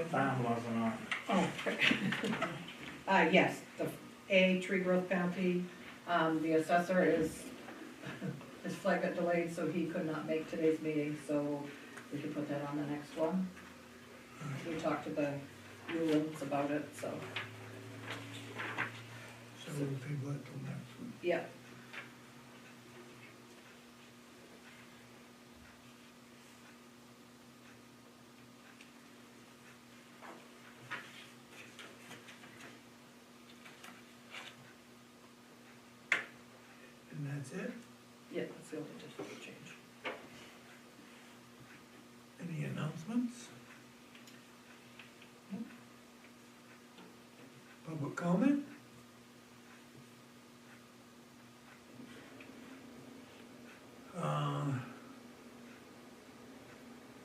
agenda? That wasn't on. Oh, yes, the tree growth bounty, the assessor his flight got delayed, so he could not make today's meeting, so we can put that on the next one. We talked to the Newlands about it, so, So we'll table it till next week. yeah. And that's it? Yeah, that's the only difficult change. Any announcements? Public comment?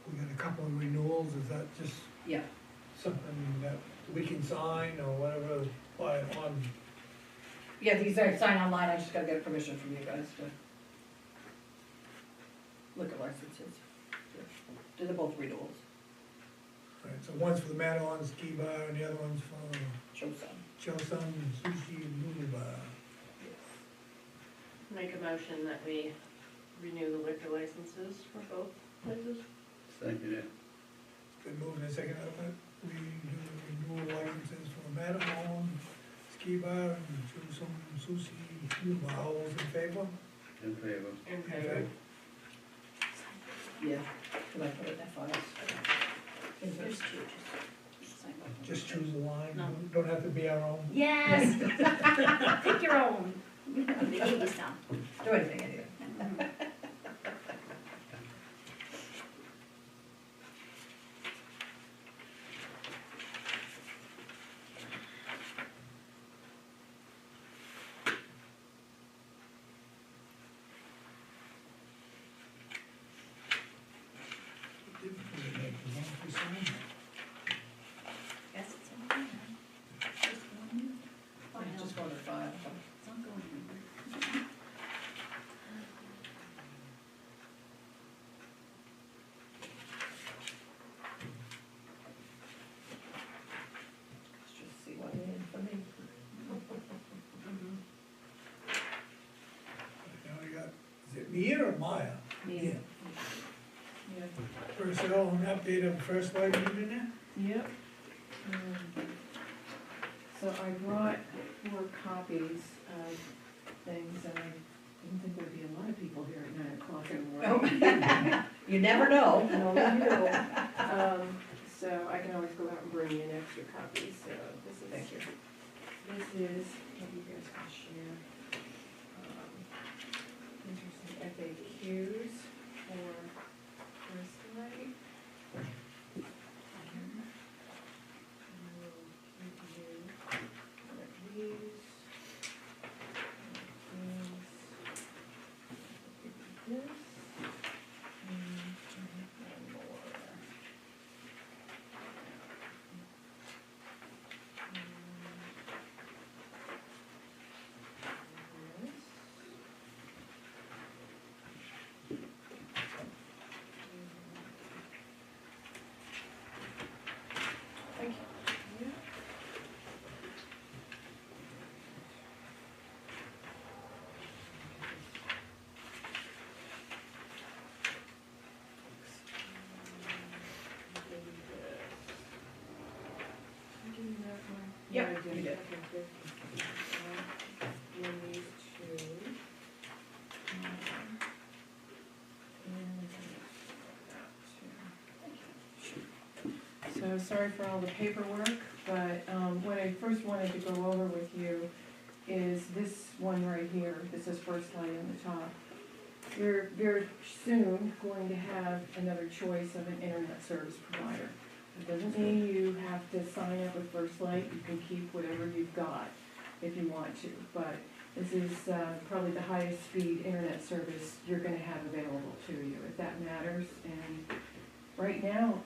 We got a couple of renewals, is that just Yeah, something that we can sign or whatever, by on, yeah, these are signed online, I just gotta get permission from you guys to liquor licenses. They're both renewals, right, so one's for the Madeline Ski Bar and the other one's for show some. Chosun Sushi Noodle Bar. Make a motion that we renew the liquor licenses for both places. Second it. Been moved and seconded, we do renewal licenses for Madeline Ski Bar and Chosun Sushi Noodle Bar, all those in favor? In favor. In favor. Yeah, can I put it in that file? There's two, just sign both. Just choose a line, No. don't have to be our own. Yes. Pick your own. The 80s now. Do anything anyway. Guess it's in there. Just one. I just wanted file. It's not going anywhere. Let's just see what it is for me. Now we got, is it Mia or Maya? Mia. Yeah. Personnel and update of first light in there? Yep. So I brought 4 copies of things, and I didn't think there'd be a lot of people here at 9 o'clock in the morning. You never know. No, we do. So I can always go out and bring in extra copies, so this is. Thank you. This is what you guys can share. These are some FAQs for First Light. And we'll give you one of these. This. And one more. Thank you. Yeah, Yep, I did. you did. Okay, good. And these two. So sorry for all the paperwork, but what I first wanted to go over with you is this one right here. This is First Light on the top. We're very soon going to have another choice of an internet service provider. It doesn't mean you have to sign up with First Light. You can keep whatever you've got if you want to, but this is probably the highest speed internet service you're gonna have available to you, if that matters. And right now,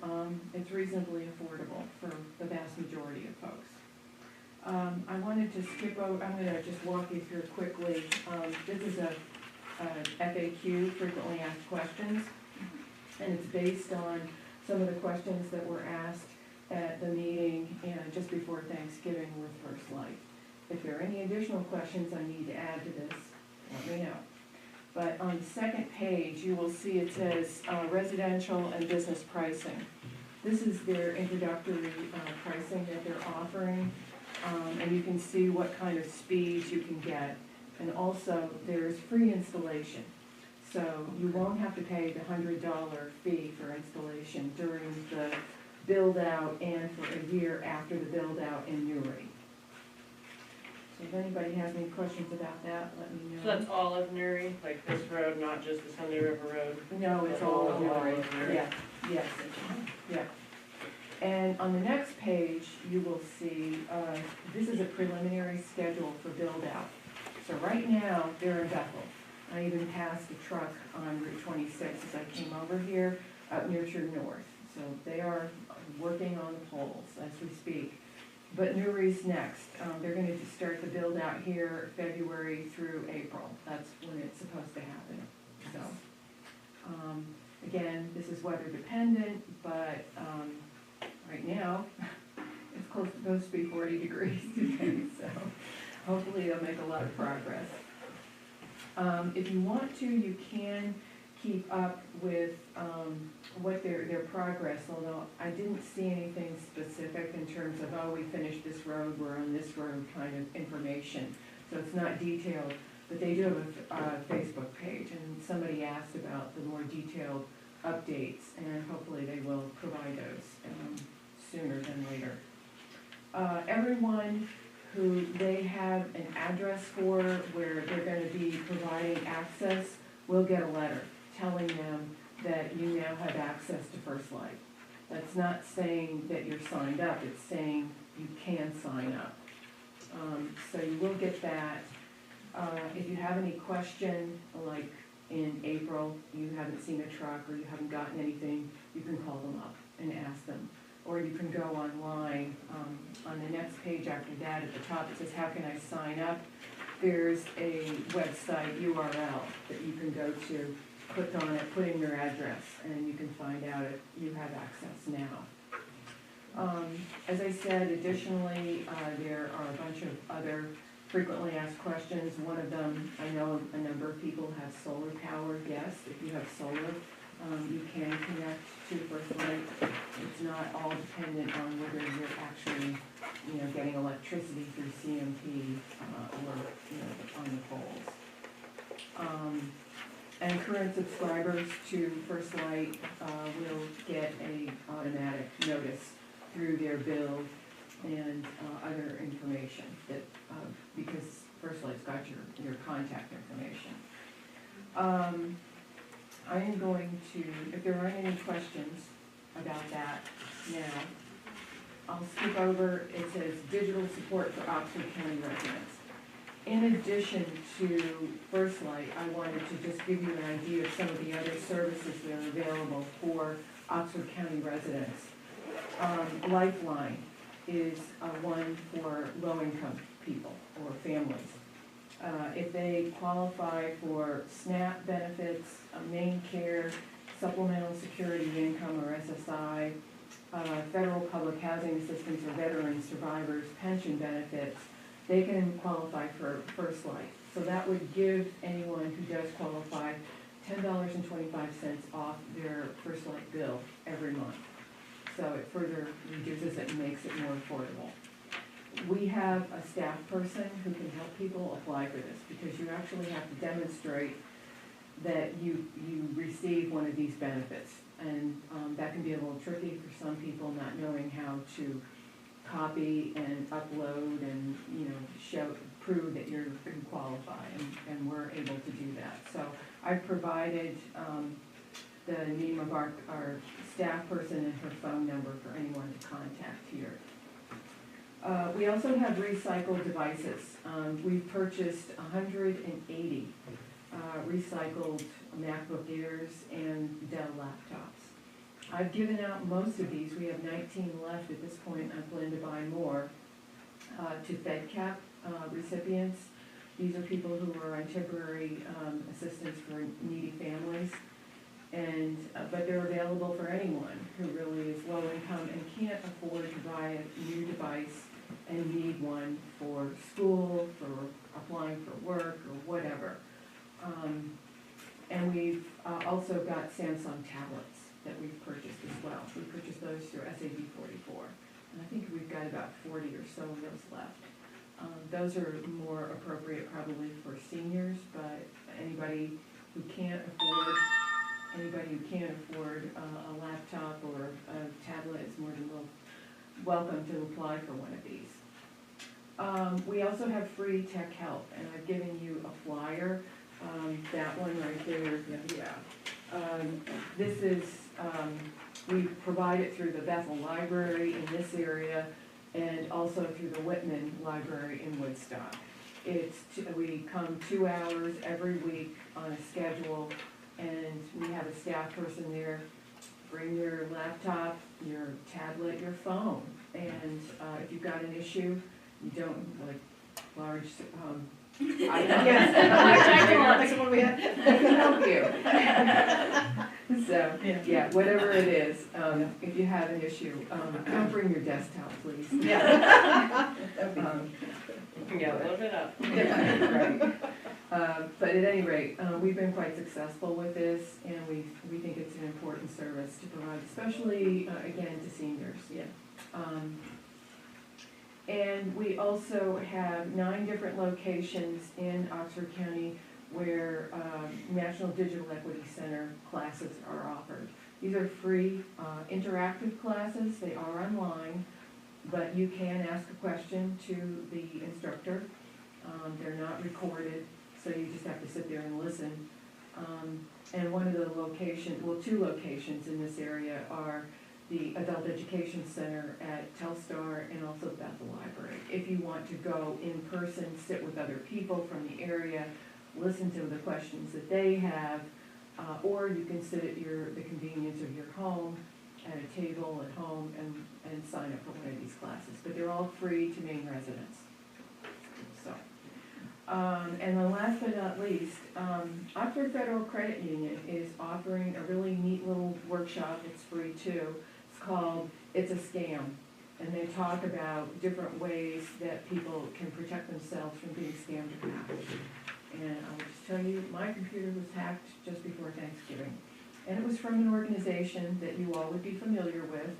it's reasonably affordable for the vast majority of folks. I wanted to skip over, I'm gonna just walk you through quickly. This is a FAQ, frequently asked questions, and it's based on some of the questions that were asked at the meeting and just before Thanksgiving with First Light. If there are any additional questions I need to add to this, let me know. But on the second page, you will see it says residential and business pricing. This is their introductory pricing that they're offering, and you can see what kind of speeds you can get. And also, there's free installation. So you won't have to pay the $100 fee for installation during the build-out and for a year after the build-out in Newry. So if anybody has any questions about that, let me know. So that's all of Newry, like this road, not just the Sunday River Road? No, it's all of Newry. of Newry. Yeah, yes, yeah. And on the next page, you will see, this is a preliminary schedule for build-out. So right now, they're in Bethel. I even passed a truck on Route 26 as I came over here, up near True North. So they are working on the poles as we speak. But Newry's next. They're gonna start the build-out here February through April. That's when it's supposed to happen, so. Again, this is weather dependent, but, right now, it's supposed to be 40 degrees today, so hopefully they'll make a lot of progress. If you want to, you can keep up with what their progress, although I didn't see anything specific in terms of, oh, we finished this road, we're on this road kind of information. So it's not detailed, but they do have a Facebook page, and somebody asked about the more detailed updates, and hopefully they will provide those sooner than later. Everyone who they have an address for where they're gonna be providing access will get a letter telling them that you now have access to First Light. That's not saying that you're signed up, it's saying you can sign up. So you will get that. If you have any question, like in April, you haven't seen a truck or you haven't gotten anything, you can call them up and ask them. Or you can go online, on the next page after that, at the top, it says, how can I sign up? There's a website URL that you can go to, click on it, put in your address, and you can find out if you have access now. As I said, additionally, there are a bunch of other frequently asked questions. One of them, I know a number of people have solar power. Yes, if you have solar, you can connect to First Light. It's not all dependent on whether you're actually, getting electricity through CMP or, on the poles. And current subscribers to First Light will get a automatic notice through their bill and other information that, because First Light's got your contact information. I am going to, if there aren't any questions about that now, I'll skip over, it says digital support for Oxford County residents. In addition to First Light, I wanted to just give you an idea of some of the other services that are available for Oxford County residents. Lifeline is one for low-income people or families. If they qualify for SNAP benefits, main care, supplemental security income or SSI, federal public housing assistance or veteran survivors pension benefits, they can qualify for First Light. So that would give anyone who does qualify $10.25 off their First Light bill every month. So it further reduces it and makes it more affordable. We have a staff person who can help people apply for this, because you actually have to demonstrate that you receive one of these benefits. And that can be a little tricky for some people, not knowing how to copy and upload and, prove that you can qualify, and we're able to do that. So I've provided the name of our staff person and her phone number for anyone to contact here. We also have recycled devices. We've purchased 180 recycled MacBook Airs and Dell laptops. I've given out most of these. We have 19 left at this point. I plan to buy more to FedCap recipients. These are people who are on temporary assistance for needy families. But they're available for anyone who really is low income and can't afford to buy a new device and need one for school, for applying for work, or whatever. And we've also got Samsung tablets that we've purchased as well. We purchased those through SAB 44. And I think we've got about 40 or so of those left. Those are more appropriate probably for seniors, but anybody who can't afford a laptop or a tablet is more than welcome to apply for one of these. We also have free tech help, and I've given you a flyer. That one right there, yeah. This is, we provide it through the Bethel Library in this area, and also through the Whitman Library in Woodstock. We come 2 hours every week on a schedule, and we have a staff person there. Bring your laptop, your tablet, your phone, and if you've got an issue, you don't, like, large, I can help you. So, yeah, whatever it is, if you have an issue, don't bring your desktop, please. Yeah. Yeah, load it up. Right. But at any rate, we've been quite successful with this, and we think it's an important service to provide, especially, again, to seniors. Yeah. And we also have 9 different locations in Oxford County where National Digital Equity Center classes are offered. These are free, interactive classes. They are online, but you can ask a question to the instructor. They're not recorded, so you just have to sit there and listen. And one of the locations, well, 2 locations in this area are the Adult Education Center at Telstar and also Bethel Library. If you want to go in person, sit with other people from the area, listen to the questions that they have, or you can sit at the convenience of your home, at a table at home, and sign up for one of these classes. But they're all free to Maine residents. So, and then last but not least, Oxford Federal Credit Union is offering a really neat little workshop. It's free too. It's called It's a Scam. And they talk about different ways that people can protect themselves from being scammed or hacked. And I'll just tell you, my computer was hacked just before Thanksgiving. And it was from an organization that you all would be familiar with,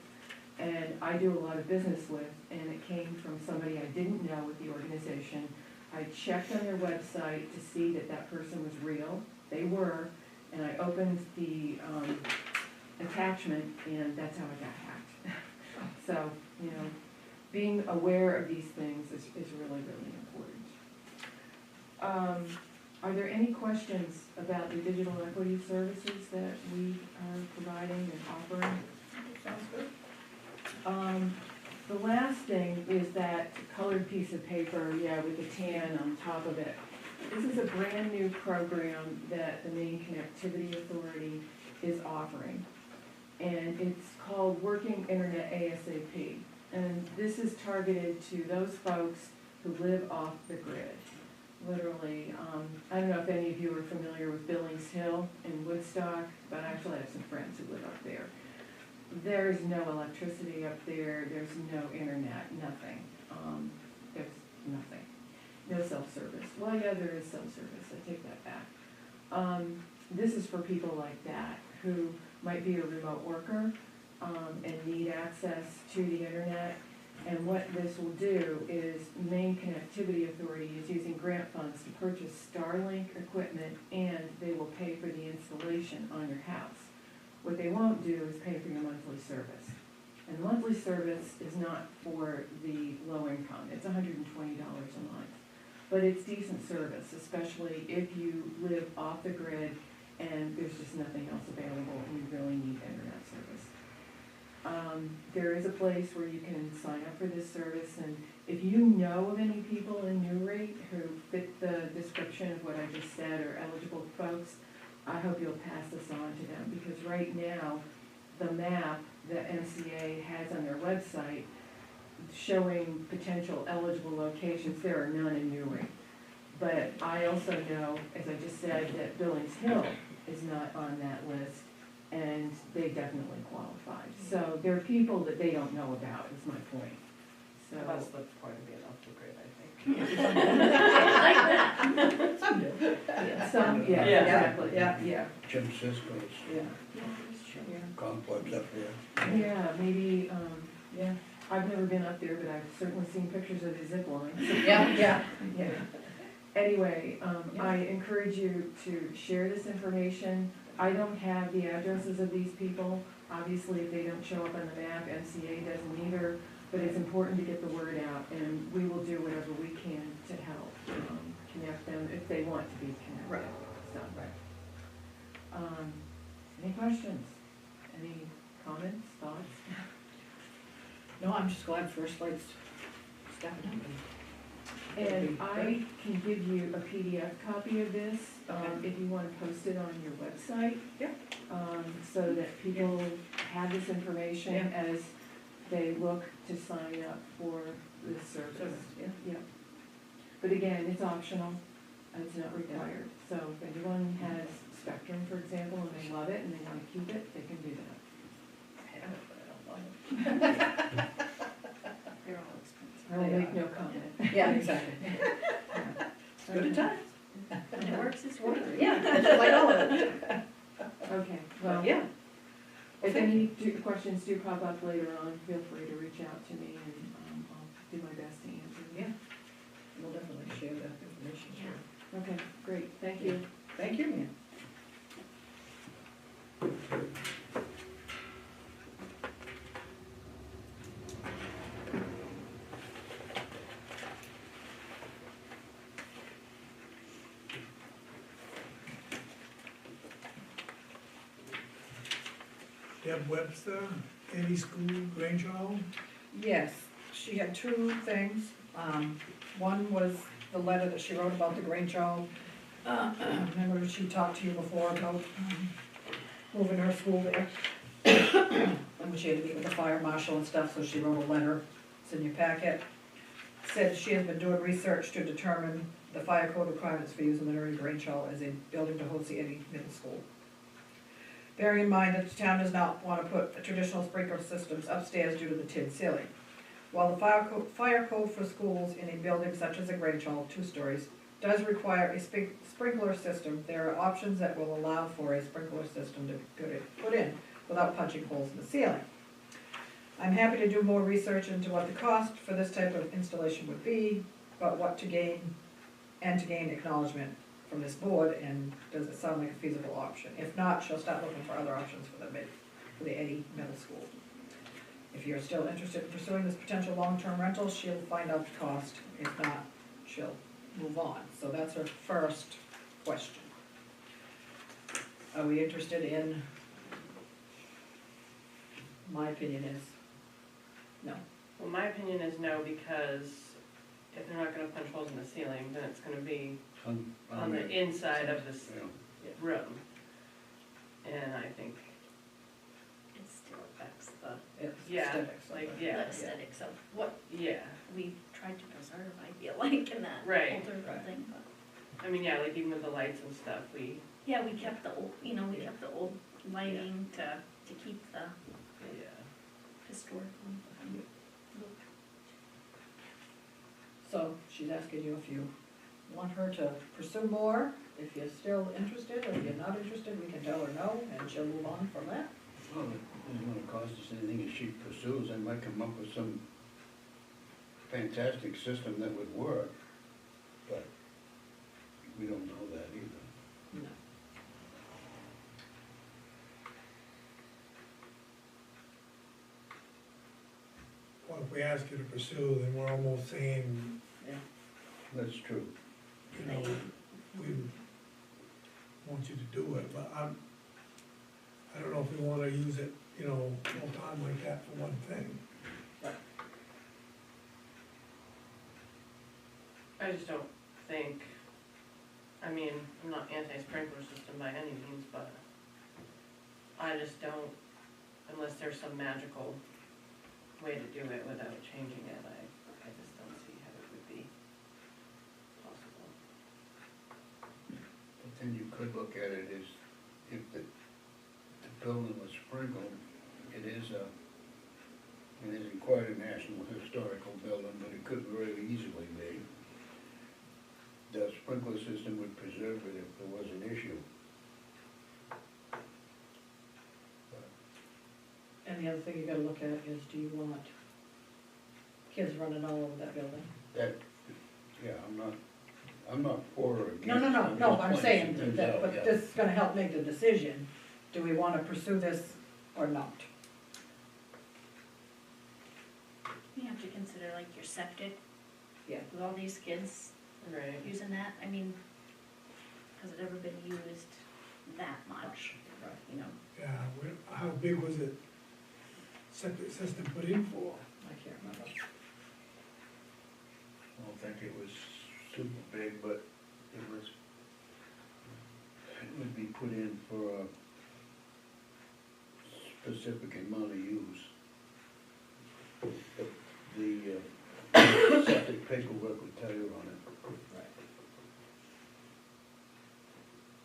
and I do a lot of business with, and it came from somebody I didn't know with the organization. I checked on their website to see that that person was real. They were, and I opened the attachment, and that's how I got hacked. So, you know, being aware of these things is really, really important. Are there any questions about the digital equity services that we are providing and offering? Sounds good. The last thing is that colored piece of paper, with the tan on top of it. This is a brand new program that the Maine Connectivity Authority is offering. And it's called Working Internet ASAP. And this is targeted to those folks who live off the grid. Literally, I don't know if any of you are familiar with Billings Hill in Woodstock, but I actually have some friends who live up there. There's no electricity up there, there's no internet, nothing. There's nothing. No self-service. Well, yeah, there is self-service, I take that back. This is for people like that who might be a remote worker and need access to the internet. And what this will do is Maine Connectivity Authority is using grant funds to purchase Starlink equipment, and they will pay for the installation on your house. What they won't do is pay for your monthly service. And the monthly service is not for the low income. It's $120 a month. But it's decent service, especially if you live off the grid and there's just nothing else available and you really need internet service. There is a place where you can sign up for this service, and if you know of any people in Newry who fit the description of what I just said or eligible folks, I hope you'll pass this on to them, because right now, the map that MCA has on their website showing potential eligible locations, there are none in Newry. But I also know, as I just said, that Billings Hill is not on that list, and they definitely qualified. So there are people that they don't know about, is my point. So, That's the point of being off the grid, I think. Some do. some, yeah, Yeah. exactly, Yeah. yeah, Jim Cisco's Yeah. yeah. complex up there. Yeah, maybe, Yeah, I've never been up there, but I've certainly seen pictures of the zip line. yeah, yeah. Yeah. Anyway, I encourage you to share this information. I don't have the addresses of these people. Obviously, if they don't show up on the map, NCA doesn't either, but it's important to get the word out, and we will do whatever we can to help, connect them if they want to be connected. Right. So, Right. any questions? Any comments, thoughts? No, I'm just glad First Light's stepping up. And I can give you a PDF copy of this, if you wanna post it on your website. Yeah. So that people have this information as they look to sign up for this service. Yeah. Yeah. But again, it's optional, and it's not required. So if anyone has Spectrum, for example, and they love it and they wanna keep it, they can do that. I have it, but I don't love it. They're all expensive. I will They make are. no comment. Yeah, exactly. It's good at times. When it works, it's working. Yeah, that's just like all of it. Okay, Well, well, yeah, if any questions do pop up later on, feel free to reach out to me and I'll do my best to answer them. yeah. We'll definitely share that information, sure. Okay, great, thank you. Thank you, ma'am. Deb Webster, any school, Grange Hall? Yes, she had two things. One was the letter that she wrote about the Grange Hall. Remember she talked to you before about moving her school there? And she had to meet with the fire marshal and stuff, so she wrote a letter. It's in your packet. Said she has been doing research to determine the fire code requirements for using the Newry Grange Hall as a building to host the Eddy Middle School. Bearing in mind that the town does not want to put traditional sprinkler systems upstairs due to the tin ceiling. While the fire code for schools in a building such as a Grange Hall, 2 stories, does require a sprinkler system, there are options that will allow for a sprinkler system to be put in without punching holes in the ceiling. I'm happy to do more research into what the cost for this type of installation would be, but what to gain, and to gain acknowledgement from this board, and does it sound like a feasible option? If not, she'll start looking for other options for the Eddy Middle School. If you're still interested in pursuing this potential long-term rental, she'll find out the cost. If not, she'll move on. So that's her first question. Are we interested in? My opinion is no. Well, my opinion is no, because if they're not gonna punch holes in the ceiling, then it's gonna be on the inside of this Yeah. room. And I think, It still affects the It's Yeah, aesthetics of like, it. the yeah, aesthetics of what yeah, we tried to preserve, I feel like, in that Right. older Right. building, but. I mean, yeah, like even with the lights and stuff, Yeah, we kept the old, we Yeah. kept the old lighting to keep the yeah. historical look. So she's asking you if you want her to pursue more. If you're still interested, or if you're not interested, we can tell her no, and she'll move on from that. Well, it isn't gonna cost us anything if she pursues, I might come up with some fantastic system that would work, but we don't know that either. No. Well, if we ask you to pursue, then we're almost saying, Yeah. That's true. you know, we want you to do it, but I don't know if we wanna use it, you know, full time like that for one thing. I just don't think, I mean, I'm not anti-sprinkler system by any means, but I just don't, unless there's some magical way to do it without changing it, I just don't see how it would be possible. But then you could look at it as if the building was sprinkled, it isn't quite a national historical building, but it could very easily be. The sprinkler system would preserve it if there was an issue. And the other thing you gotta look at is, do you want kids running all over that building? That, yeah, I'm not for or against. No, just I'm pointing saying some things that, out, but yeah. this is gonna help make the decision, do we wanna pursue this or not? You have to consider like your septic, Yeah. with all these kids Right. using that, I mean, has it ever been used that much, Right. you know? Yeah, how big was it septic system put in for? I can't remember. I don't think it was super big, but it would be put in for a specific amount of use. The septic paperwork would tell you on it. Right.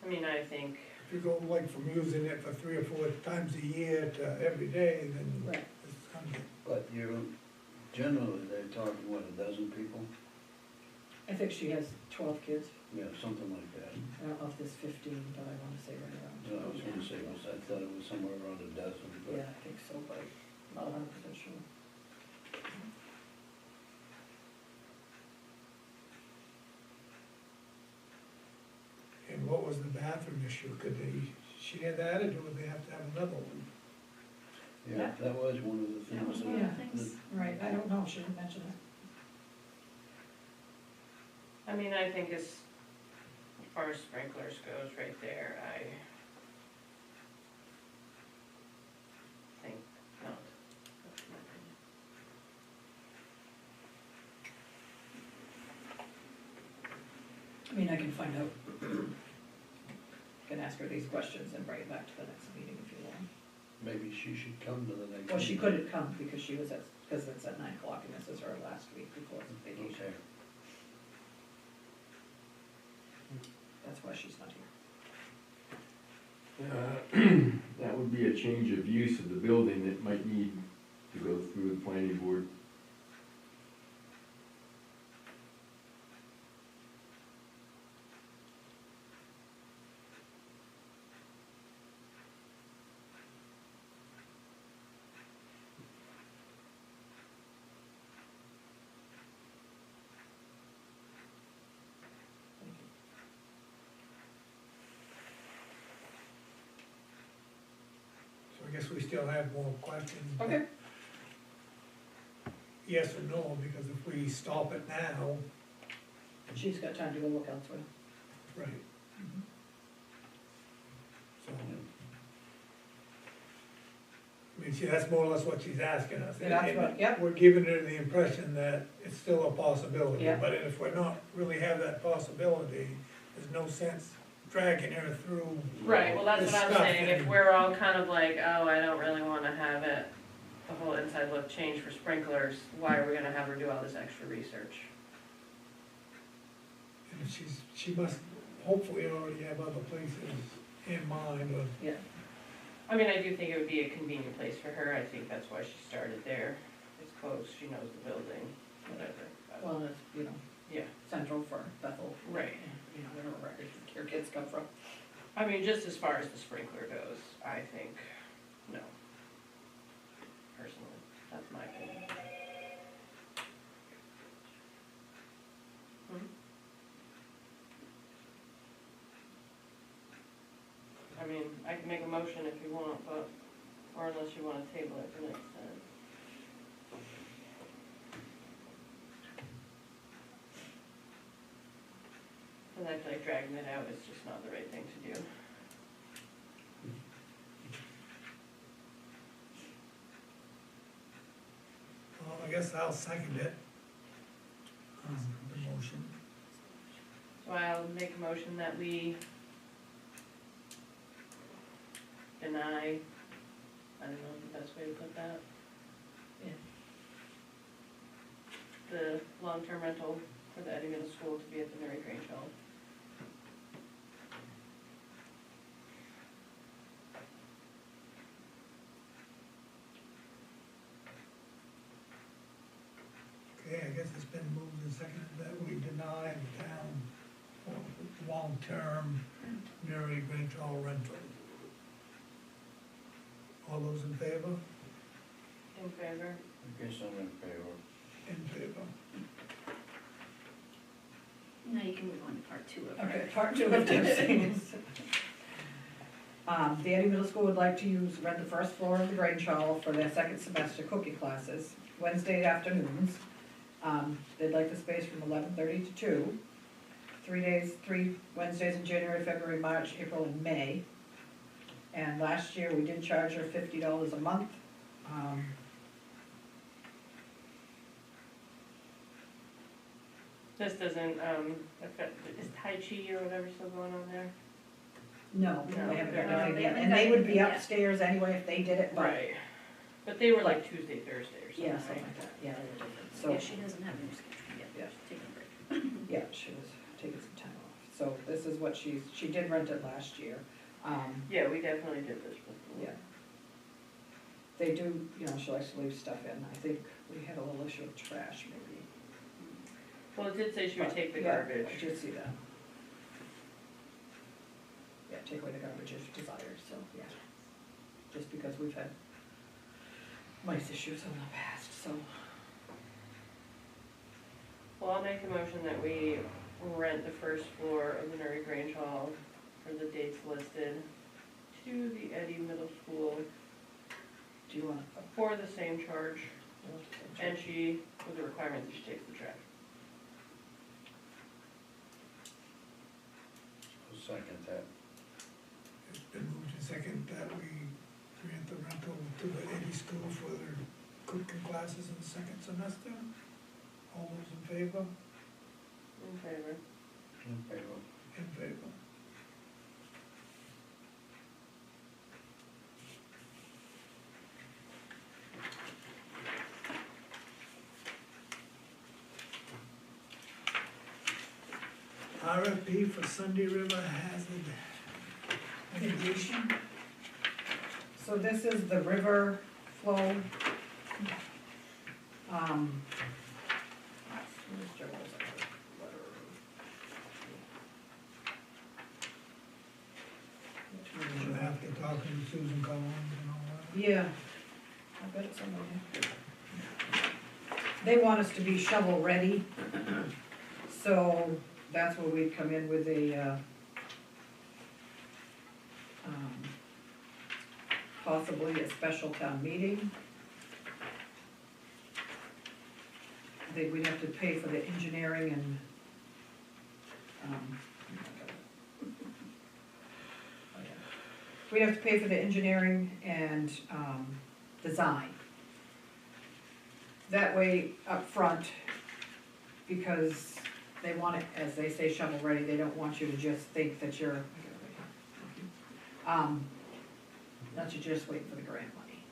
I mean, I think, If you go like from using it for 3 or 4 times a year to every day, then Right. it's kind of, But generally, they're talking, what, 12 people? I think she has 12 kids, Yeah, something like that. I don't know if there's 15, but I wanna say right around. No, I was gonna say, I thought it was somewhere around 12, but. Yeah, I think so, but I'm not 100% sure. and what was the bathroom issue? Could they share that, or would they have to have another one? Yeah, that was one of the things. That was one of the things. Right, I don't know, she didn't mention it. I mean, I think as far as sprinklers goes right there, I think not. That's my opinion. I mean, I can find out. Can ask her these questions and bring it back to the next meeting if you want. Maybe she should come to the next. Well, she meeting. couldn't come because she was because it's at 9 o'clock and this is her last week before vacation. Okay. That's why she's not here. That would be a change of use of the building that might need to go through the planning board. So I guess we still have more questions. but Okay. Yes or no, because if we stop it now, She's got time to go look elsewhere. right. So, I mean, see, that's more or less what she's asking us. Yeah, that's And what- yep. We're giving her the impression that it's still a possibility, Yep. but if we're not really have that possibility, there's no sense dragging her through. Right, well, that's this what I'm stuff saying, if and- we're all kind of like, oh, I don't really wanna have it, the whole inside look change for sprinklers, why are we gonna have her do all this extra research? And she must hopefully already have other places in mind, or Yeah. I mean, I do think it would be a convenient place for her, I think that's why she started there, it's close, she knows the building, whatever. Well, it's, you know, Yeah, central for Bethel. right, You know, wherever your kids come from. I mean, just as far as the sprinkler goes, I think, no. Personally, that's my opinion. Hmm? I mean, I can make a motion if you want, but, or unless you wanna table it for next time. And I feel like dragging it out is just not the right thing to do. well, I guess I'll second it. The motion. So I'll make a motion that we deny, I don't know the best way to put that. Yeah. The long-term rental for the Eddie Middle School to be at the Newry Grange Hall. guess it's been moved and seconded that we deny the town for long-term Newry Grange Hall rental. All those in favor? In favor? I guess I'm in favor. In favor. Now you can move on to part two of Okay, it. part two of Deb's things. The Eddie Middle School would like to rent the first floor of the Grange Hall for their second semester cooking classes, Wednesday afternoons. They'd like the space from 11:30 to 2. 3 Wednesdays in January, February, March, April, and May. And last year, we did charge her $50 a month. This doesn't, affect, is Tai Chi or whatever still going on there? No, No, they haven't they're got not. anything They yet, haven't and got they would be anything yet. upstairs anyway if they did it, but, Right. But they were like Tuesday, Thursday or something, yeah, right? something like that, yeah. Yeah, So, she doesn't have any schedule yet, Yeah. she's taking a break. yeah, she was taking some time off, so this is what she did rent it last year. Yeah, we definitely did this before. Yeah. They do, she likes to leave stuff in, I think we had a little issue with trash maybe. Well, it did say she would But, take the yeah, garbage. I did see that. Yeah, take away the garbage if desired, so, yeah. Just because we've had mice issues in the past, so. Well, I'll make a motion that we rent the first floor of the Newry Grange Hall for the dates listed to the Eddie Middle School Do you want for the same charge, to? and she, with the requirement that she takes the trash. I'll second that. It's been moved and seconded that we grant the rental to the Eddie School for their cooking classes in the second semester. All those in favor? In favor. In favor. In favor. RFP for Sunday River Hazard mitigation. So this is the river flow. Where's Joe's letter? Which one is We'll yours? have to talk to Susan Collins and all that. Yeah, I bet it's somewhere here. They want us to be shovel ready, so that's where we'd come in with a, possibly a special town meeting. I think we'd have to pay for the engineering and, we'd have to pay for the engineering and, design. That way, up front, because they want it, as they say, shovel ready, they don't want you to just think that you're, not you just wait for the grant money.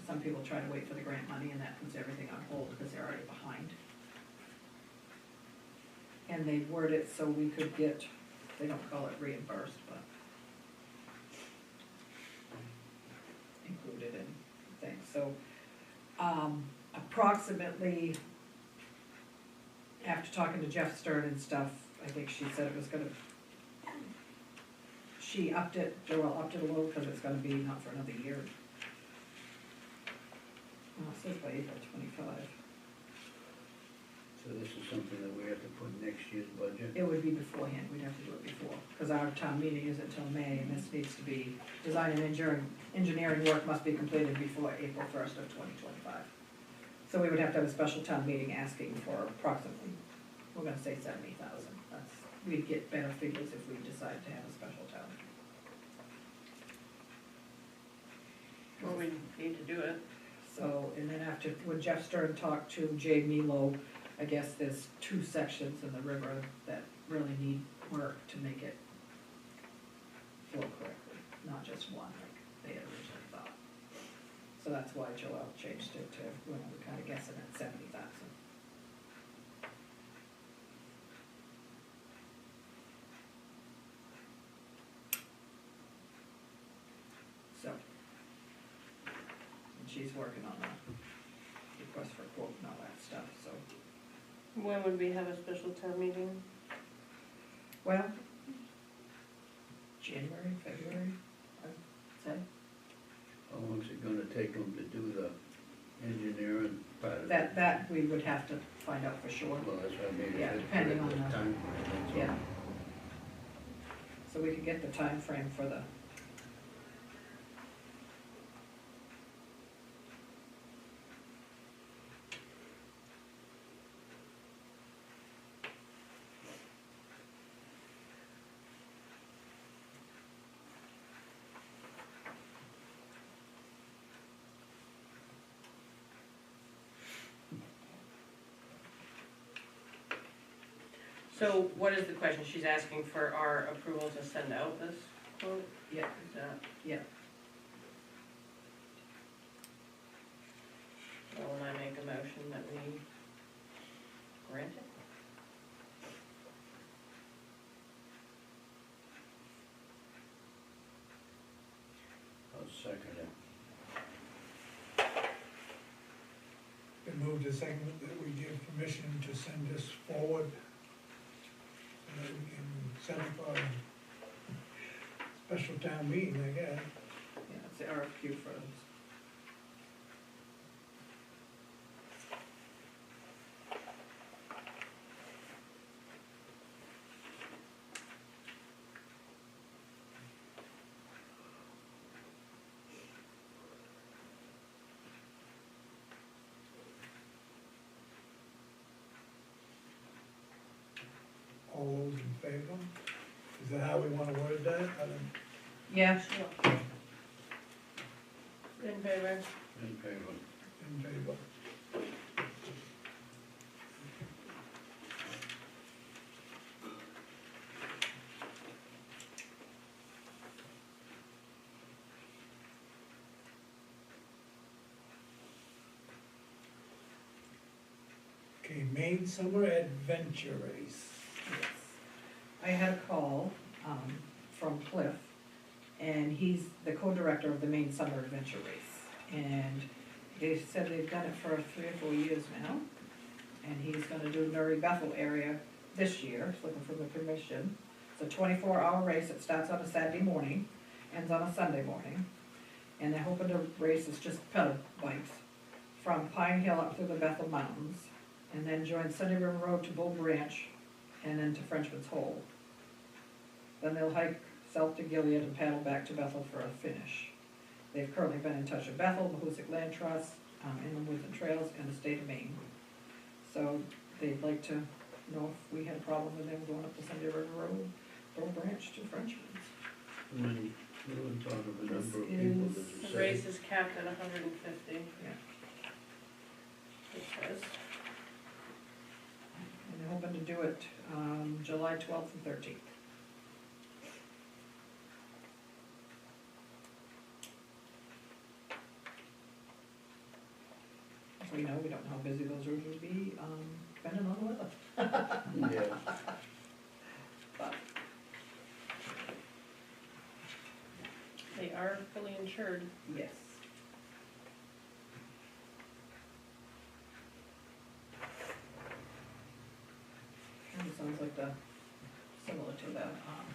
Some people try to wait for the grant money and that puts everything on hold because they're already behind. And they word it so we could get, they don't call it reimbursed, but included in things, so, approximately, after talking to Jeff Stern and stuff, I think she said it was gonna, she upped it, Joelle upped it a little, cause it's gonna be not for another year. Well, it says by April 25. So this is something that we have to put in next year's budget? It would be beforehand, we'd have to do it before, cause our town meeting isn't until May, and this needs to be, design and engineering work must be completed before April 1st of 2025. So we would have to have a special town meeting asking for approximately, we're gonna say 70,000, that's, we'd get better figures if we decide to have a special town meeting. Well, we need to do it. So, and then after, when Jeff Stern talked to Jay Milo, I guess there's 2 sections in the river that really need work to make it flow correctly, not just one like they had originally thought. So that's why Joelle changed it to, we're kinda guessing at 70,000. So, and she's working on the request for quote and all that stuff, so. When would we have a special town meeting? Well, January, February, I'd say. How long's it gonna take them to do the engineering part of it? That we would have to find out for sure. Well, that's what I mean. Yeah, if it's depending on the the- time frame, that's all. Yeah. So we could get the time frame for the, So what is the question? She's asking for our approval to send out this quote? yeah, Is that? yeah. So when I make a motion that we grant it? I'll second it. Been moved to second that we give permission to send this forward so that we can set up a special town meeting, I guess. Yeah, it's the RFQ for those. All those in favor? Is that how we wanna word that? I don't, Yeah, In favor? In favor. in favor. Okay, Maine Summer Adventure Race. yes. I had a call, from Cliff, and he's the co-director of the Maine Summer Adventure Race. And they said they've done it for 3 or 4 years now, and he's gonna do Newry Bethel area this year, he's looking for the permission. It's a 24-hour race, it starts on a Saturday morning, ends on a Sunday morning. And they're hoping to race, it's just pedal bikes, from Pine Hill up through the Bethel Mountains, and then join Sunday River Road to Bull Branch, and then to Frenchman's Hole. Then they'll hike south to Gilead and paddle back to Bethel for a finish. They've currently been in touch with Bethel, Mahoosic Land Trust, Inland Woods and Trails, and the state of Maine. So they'd like to know if we had a problem with them going up the Sunday River Road, Bull Branch to Frenchman's. When, we're on top of a This number of people, is- does it The say? race is capped at 150. Yeah. It says. And they're hoping to do it, July 12th and 13th. As we know, we don't know how busy those roads will be, depending on the weather. Yeah, But, They are fully insured. yes. Kind of sounds like the, similar to the,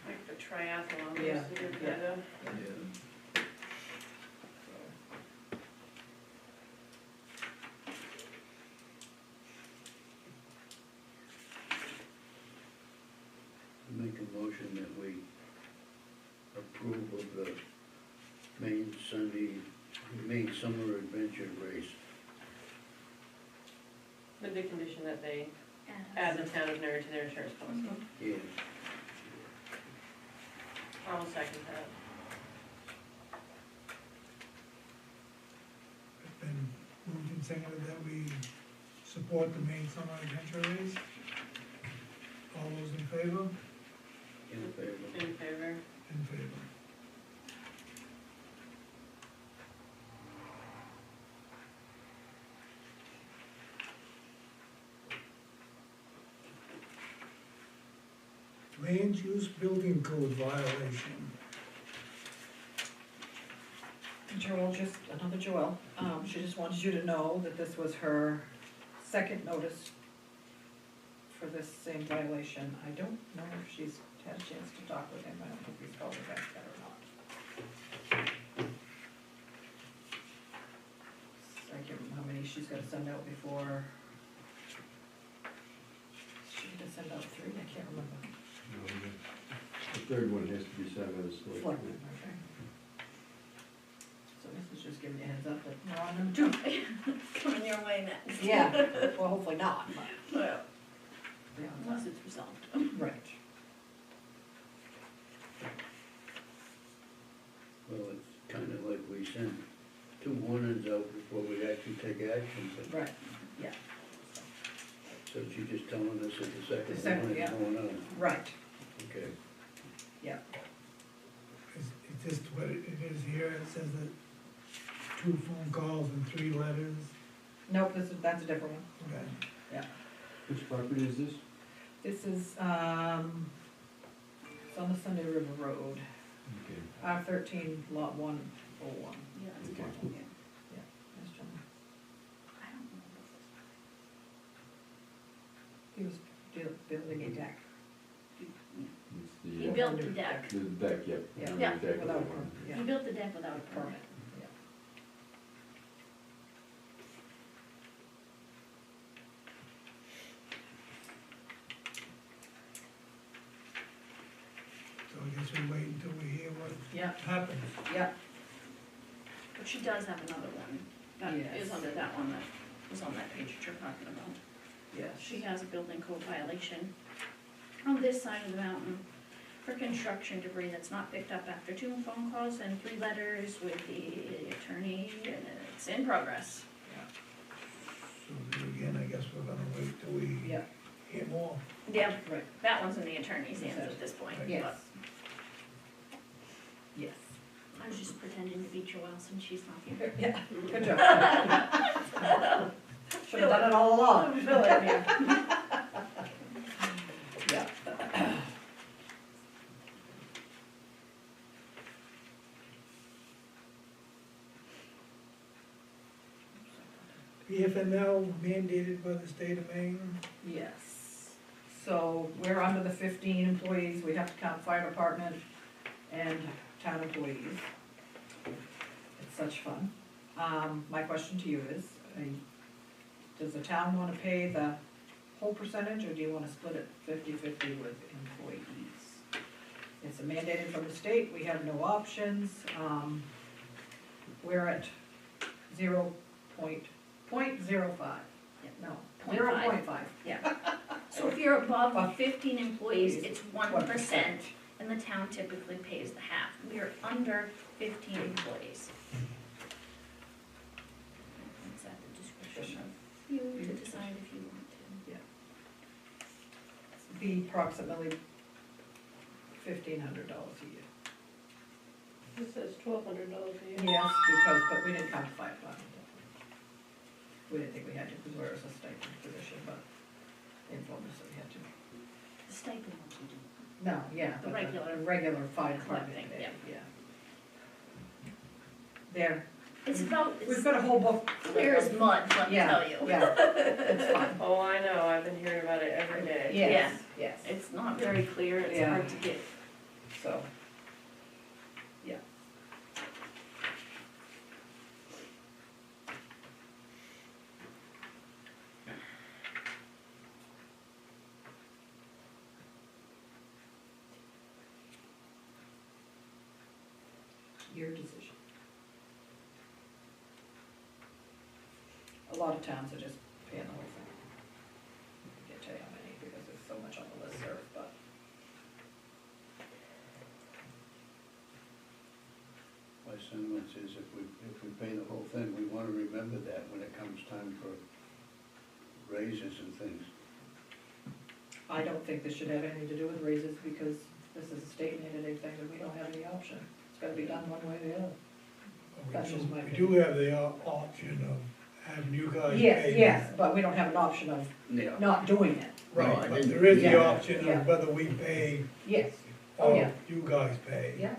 Like the triathlon. Yeah, so you're yeah. kinda- yeah. Make a motion that we approve of the Maine Maine Summer Adventure Race. With the condition that they add the town of Newry to their insurance policy. Yeah, I'll second that. It's been moved and seconded that we support the Maine Summer Adventure Race. All those in favor? in favor. In favor? In favor. Land use building code violation. Joel, another Joel, she just wanted you to know that this was her second notice for this same violation. I don't know if she's had a chance to talk with him, I don't know if he's called her back yet or not. I can't remember how many she's gotta send out before. She gonna send out 3, I can't remember. The third one has to be sent by the select board. Selectmen, okay. So this is just giving you a heads up that we're on them too. Coming your way next. Yeah, well, hopefully not, but, Well, yeah, unless it's resolved. right. Well, it's kind of like we sent 2 warnings out before we actually take action, but, Right, yeah, so she's just telling us that the The second second, one is yeah. going on. right, Okay. yeah. It's just what it is here, it says that 2 phone calls and 3 letters. Nope, that's a different one. Okay. Which property is this? This is, it's on the Sunday River Road, Okay. R13, lot 101. Yeah, it's Okay. important, yeah. Yeah, that's John. I don't know what He was building a deck. this is. It's He the, built the deck. the deck, yep. Yeah. The Yeah. deck Without a one. permit, He yeah. built the deck without a permit. Yeah. So I guess we wait until we hear what Yeah, happens. yeah, But she does have another one that is Yes. under that one that was on that page that you're talking about. yes. She has a building code violation on this side of the mountain for construction debris that's not picked up after 2 phone calls and 3 letters with the attorney, and it's in progress. So then again, I guess we're gonna wait till we Yeah, hear more. Yeah, right, that one's in the attorney's hands at this point, yes. but Yes. I was just pretending to be Joelle since she's not here. Yeah, good job. Should have done it all along. Yeah. BFML mandated by the state of Maine. Yes, so we're under the 15 employees, we have to count fire department and town employees. It's such fun. My question to you is, does the town wanna pay the whole percentage, or do you wanna split it 50-50 with employees? It's mandated from the state, we have no options, we're at 0.05, no, 0.5. 0.5. Yeah. So if you're above 15 employees, it's 1%, and the town typically pays the half. We are under 15 employees. It's at the discretion of you to decide if you want to. Be approximately $1,500 a year. It says $1,200 a year. Yes, because, but we didn't count fire department. We didn't think we had to, because we're a stipend position, but they informed us that we had to. The stipend won't you do. No, yeah. The but regular Regular fire department collecting, pay, yeah. yeah. There, It's about, we've it's got a whole book. clear as mud, let me Yeah, tell you. yeah, it's fine. Oh, I know, I've been hearing about it every day. Yes, yes, It's not very clear, it's Yeah. hard to get. so. Yeah. Your decision. A lot of towns are just paying the whole thing. I can't tell you how many, because there's so much on the listserv, but. My sentiments is if we pay the whole thing, we wanna remember that when it comes time for raises and things. I don't think this should have anything to do with raises, because this is a state mandated thing, and we don't have any option. It's gotta be done one way or the other. That's just my We do have the option of having you guys Yes, pay. yes, but we don't have an option of Yeah. not doing it. No, I Right, but didn't- there is the Yeah, option yeah. of whether we pay Yes, oh, or yeah, you guys pay. yeah,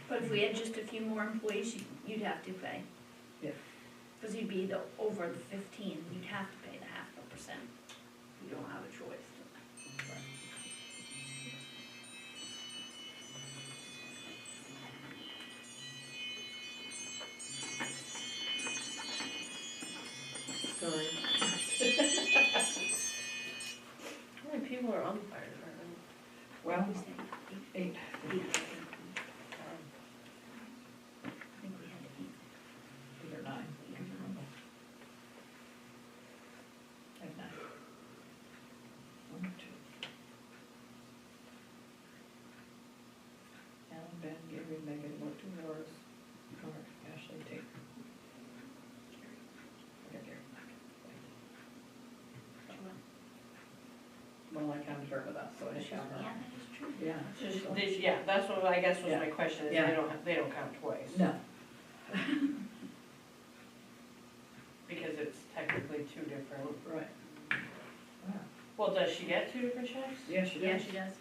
But if we had just a few more employees, you'd have to pay. Yeah. Cause you'd be over the 15, you'd have to pay the 0.5%. You don't have a choice to. presented her with us, so I shall Yeah, know. that is true. Yeah. Just, so- yeah, that's what I guess was Yeah. my question, is Yeah. they don't count twice. No, Because it's technically two different, right. Yeah. well, does she get two different checks? Yeah, she Yeah, does. she does.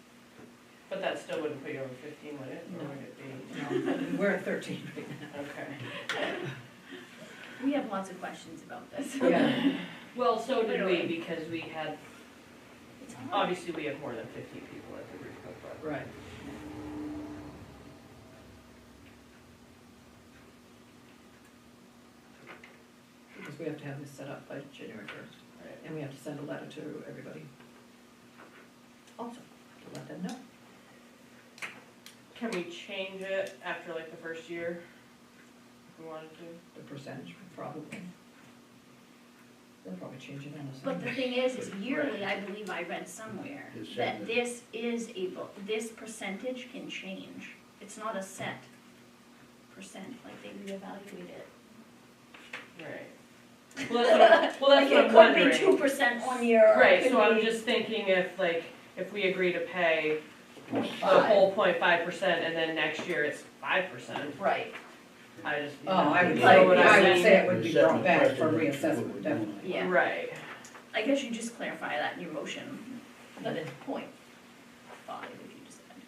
But that still wouldn't put you over 15, would it? Or No. would it be? No, we're at 13 right now. Okay. We have lots of questions about this. Yeah, Well, so did we, Literally. because we had, It's hard. obviously, we have more than 50 people at the roof club. right. Because we have to have this set up by January 1st, Right. and we have to send a letter to everybody. Also, to let them know. Can we change it after like the first year? If we wanted to? The percentage, probably. They'll probably change it on us. But the thing is yearly, I believe I read somewhere, It's that set. this is this percentage can change. It's not a set percent, like they reevaluate it. Right. Well, that's what Like it I'm could be wondering. 2% 1 year. or it Right, could so I'm be just thinking if we agree to pay the 0.5. whole 0.5% and then next year it's 5%, Right, I just, Oh, I would you say, know what I I would mean? say it would be You're brought setting back a for precedent. reassessment, definitely. yeah. Right. I guess you just clarify that in your motion, that it's 0.5 if you decide.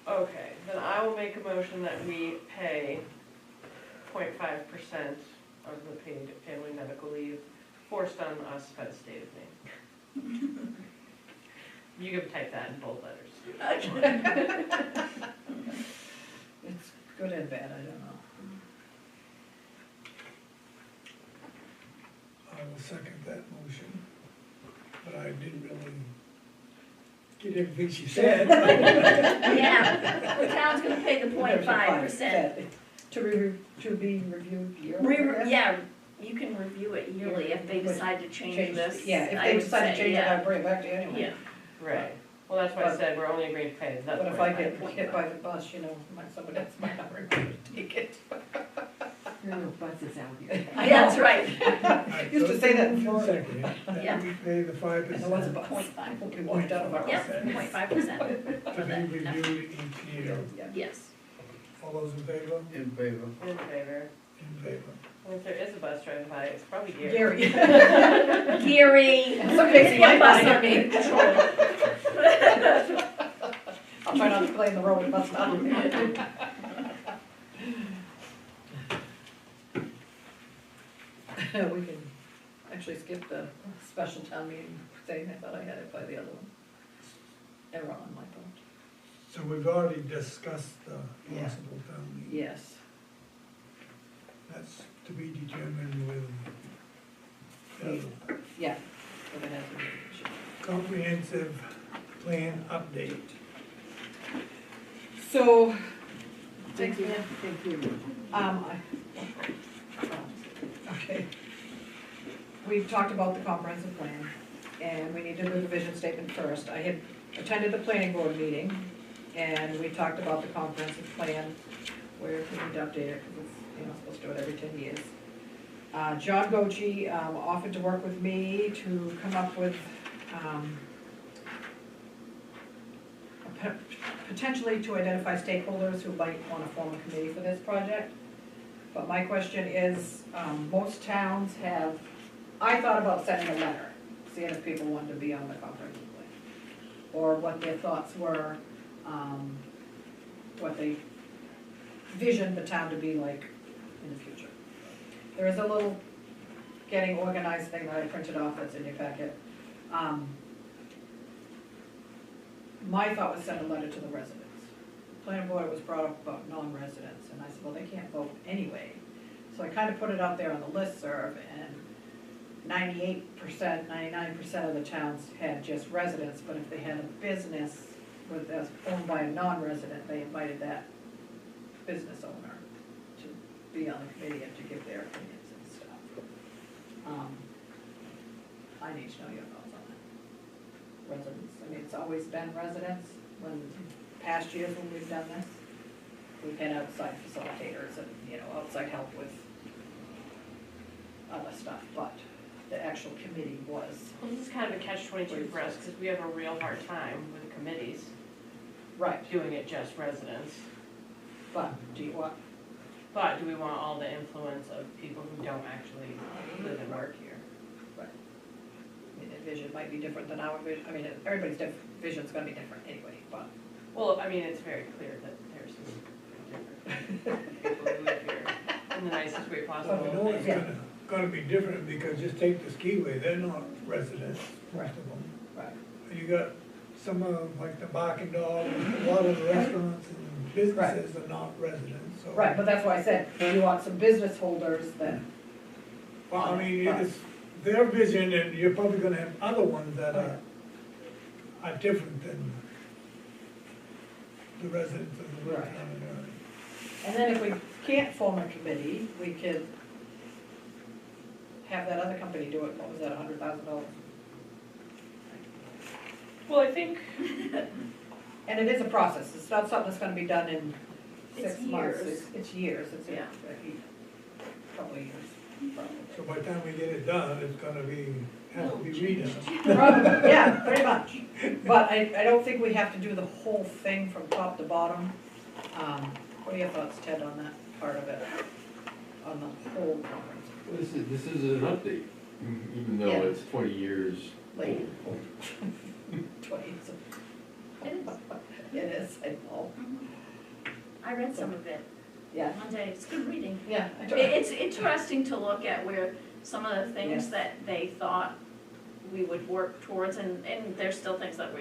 Okay, then I will make a motion that we pay 0.5% of the paid family medical leave forced on us by the state of Maine. You can type that in bold letters. It's good and bad, I don't know. I will second that motion, but I didn't really get everything she said. Yeah, the town's gonna pay the 0.5%. To be reviewed yearly. Yeah, you can review it yearly if they decide to change this. Yeah, if I they would decide to say, change it, yeah. I'll bring it back to you anyway. Yeah, Right. Well, that's why I said we're only agreeing to pay that But if I 0.5. get hit by the bus, you know, somebody else might not remember to take it. There are no buses out here. that's right. Alright, Used to so say that in moved and Florida. seconded, Yeah. that we pay the 5%. And there was a bus. 0.5. Hope you walked out of our. Yep, 0.5%. To be reviewed each year. Yeah. Yes. All those in favor? In favor. In favor. In favor. Well, if there is a bus driving by, it's probably Gary. Gary. Gary. Some crazy Get bus bus on under me. control. I'll try not to play in the road and bus stop. We can actually skip the special town meeting thing, I thought I had it by the other one. Error on my part. So we've already discussed the Yeah. possible town meeting. Yes. That's to be determined with the Yeah. But it has to be. comprehensive plan update. So, Thank you. Thank you. Okay. We've talked about the comprehensive plan, and we need to do the vision statement first. I had attended the planning board meeting, and we talked about the comprehensive plan, where we need to update it, because it's, you know, supposed to do it every 10 years. John Gochi offered to work with me to come up with, potentially to identify stakeholders who might want to form a committee for this project. But my question is, most towns have, I thought about sending a letter, seeing if people wanted to be on the comprehensive plan, or what their thoughts were, what they visioned the town to be like in the future. There is a little getting organized thing that I printed off that's in your packet. My thought was send a letter to the residents. The planning board was brought up about non-residents, and I said, well, they can't vote anyway. So I kind of put it out there on the listserv, and 98%, 99% of the towns had just residents, but if they had a business that's owned by a non-resident, they invited that business owner to be on the committee and to give their opinions and stuff. I need to know your thoughts on that. Residents, I mean, it's always been residents, when, past years when we've done this, we've had outside facilitators and, you know, outside help with other stuff, but the actual committee was. Well, this is kind of a catch-22 for us, because we have a real hard time with the committees Right, doing it just residents. but do you want, But do we want all the influence of people who don't actually live and work here? I mean, the vision might be different than our vision, I mean, everybody's vision's gonna be different anyway, but. Well, I mean, it's very clear that there's some different people who live here in the nicest way Well, possible. we know it's Yeah. gonna be different, because just take the skiway, they're not residents, Right. most of them. Right. You got some of, like the Barking Dog, a lot of the restaurants and businesses are not residents, so. Right, but that's why I said, you want some business holders that, Well, I mean, it's their vision, and you're probably gonna have other ones that are different than the residents of the little Right. town of Newry. and then if we can't form a committee, we could have that other company do it, what was that, $100,000? Well, I think, And it is a process, it's not something that's gonna be done in It's 6 months, years. it's years, it's Yeah. a couple of years, probably. So by the time we get it done, it's gonna be, have to be redone. Probably, yeah, pretty much, but I don't think we have to do the whole thing from top to bottom. What are your thoughts, Ted, on that part of it, on the whole conference? Well, this is an update, even though Yeah. it's 20 years Late. old. 20 years. It is. It is, I know, I read some of it yeah, one day, it's good reading. yeah. I do. It's interesting to look at where some of the things Yes. that they thought we would work towards, and there's still things that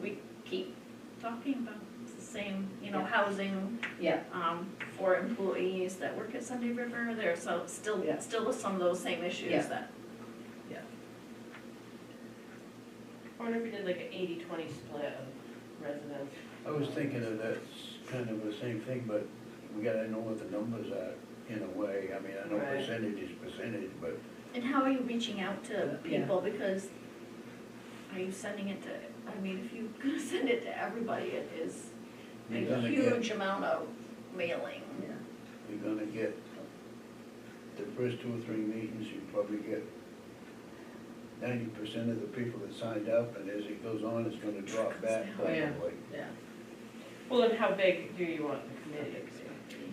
we keep talking about. It's the same, Yeah. housing, Yeah, for employees that work at Sunday River, there's still Yeah. some of those same issues Yeah. that. I wonder if we did like an 80-20 split of residents. I was thinking of that's kind of the same thing, but we gotta know what the numbers are in a way. I mean, I know Right. percentage is percentage, but And how are you reaching out to Yeah. people, because are you sending it to, I mean, if you're gonna send it to everybody, it is a you're gonna huge get, amount of mailing. yeah. you're gonna get, the first 2 or 3 meetings, you probably get 90% of the people that signed up, and as it goes on, it's gonna drop back Oh, yeah. probably. Yeah. Well, then how big do you want the committee to be?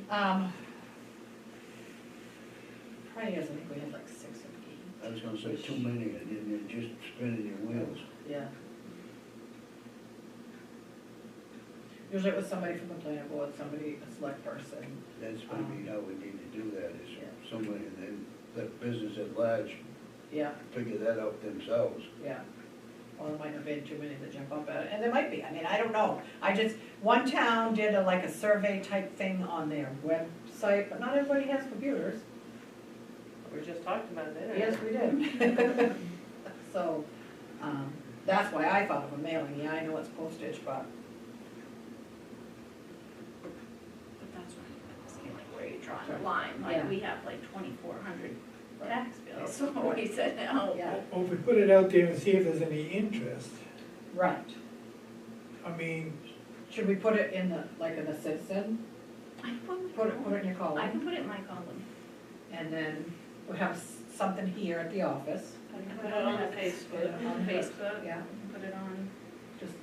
Prior years, I think we had like 6 or 8. I was gonna say too many, and then you're just spinning your wheels. Yeah. Usually it was somebody from the planning board, somebody, a select person. That's maybe how we need to do that, is Yeah. somebody, and then let business at large Yeah, figure that out themselves. yeah. Well, there might not be too many that jump up at it, and there might be, I mean, I don't know. One town did like a survey type thing on their website, but not everybody has computers. We just talked about it. Yes, we did. So, that's why I thought of a mailing, yeah, I know it's postage, but, But that's where you draw the line, Yeah. like we have like 2,400 tax bills, so we said, no. yeah, Well, if we put it out there and see if there's any interest, right. I mean, Should we put it in the, like in the citizen, I can put it in your I column, can put it in my column. and then we'll have something here at the office. I can Put it on the Facebook. On Facebook, Yeah, I can put it on. just,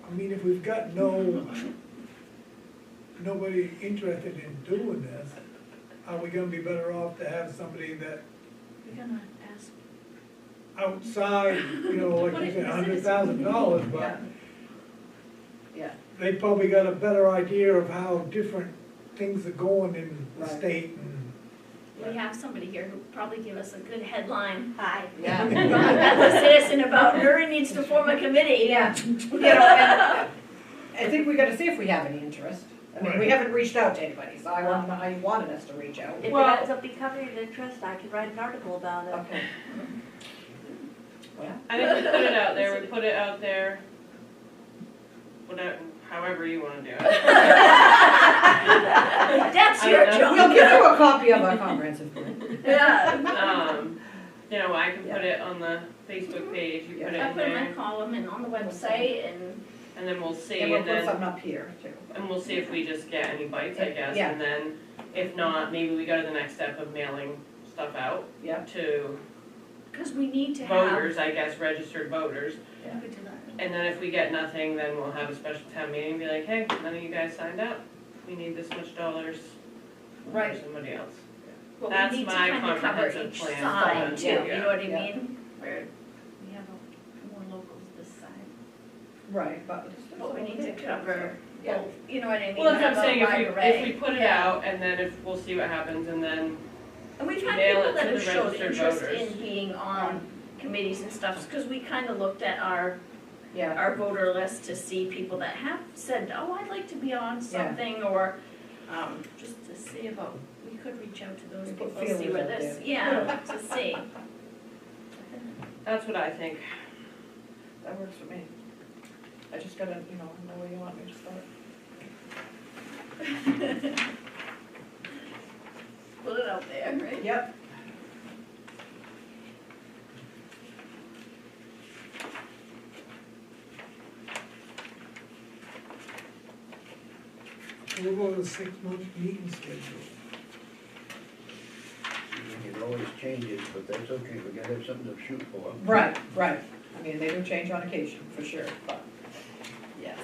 I mean, if we've got nobody interested in doing this, are we gonna be better off to have somebody that You're gonna ask. outside, like you said, $100,000, but yeah. Yeah, they probably got a better idea of how different things are going in the Right. state and. We have somebody here who probably give us a good headline. Hi. yeah. I'm a citizen about Newry needs to form a committee. Yeah, and I think we gotta see if we have any interest. I mean, we Right. haven't reached out to anybody, so I wanted us to reach out. If Well- it ends up becoming an interest, I could write an article about it. Okay. Well, I think we put it out there, whatever, however you wanna do it. That's I your don't know. job. we'll give you a copy of our comprehensive plan. Yeah. I can put it on the Facebook page, you put it I in put it in my there, column and on the website and then we'll see, And we'll and put then, something up here too. and we'll see if we just get any bites, I guess, Yeah. and then, if not, maybe we go to the next step of mailing stuff out Yeah, to Cause we need to have. voters, I guess, registered voters. yeah. We could do that. And then if we get nothing, then we'll have a special town meeting and be like, hey, none of you guys signed up. We need this much dollars for Right. somebody else. But That's we need to my kinda cover comprehensive each plan. side too, Yeah. you know what I Yeah. mean? Where we have more locals this side. Right, but. But we need to cover Yeah. both, you know what I mean? Well, that's what I'm Have a saying, wide if array. we put it Yeah. out and then if, we'll see what happens and then, And we've had mail people it that to have the showed registered interest voters. in being on committees and stuff, cause we kinda looked at our Yeah, voter list to see people that have said, oh, I'd like to be on something, or, just to see about, we could reach out to those We put people, see feelers where out this, there. yeah, to see. that's what I think. that works for me. I just gotta, know where you want me to start. Put it out there, right? Yep. What about a 6-month meeting schedule? You can always change it, but that's okay, we gotta have something to shoot for. Right, right. I mean, they do change on occasion, for sure, but, yes.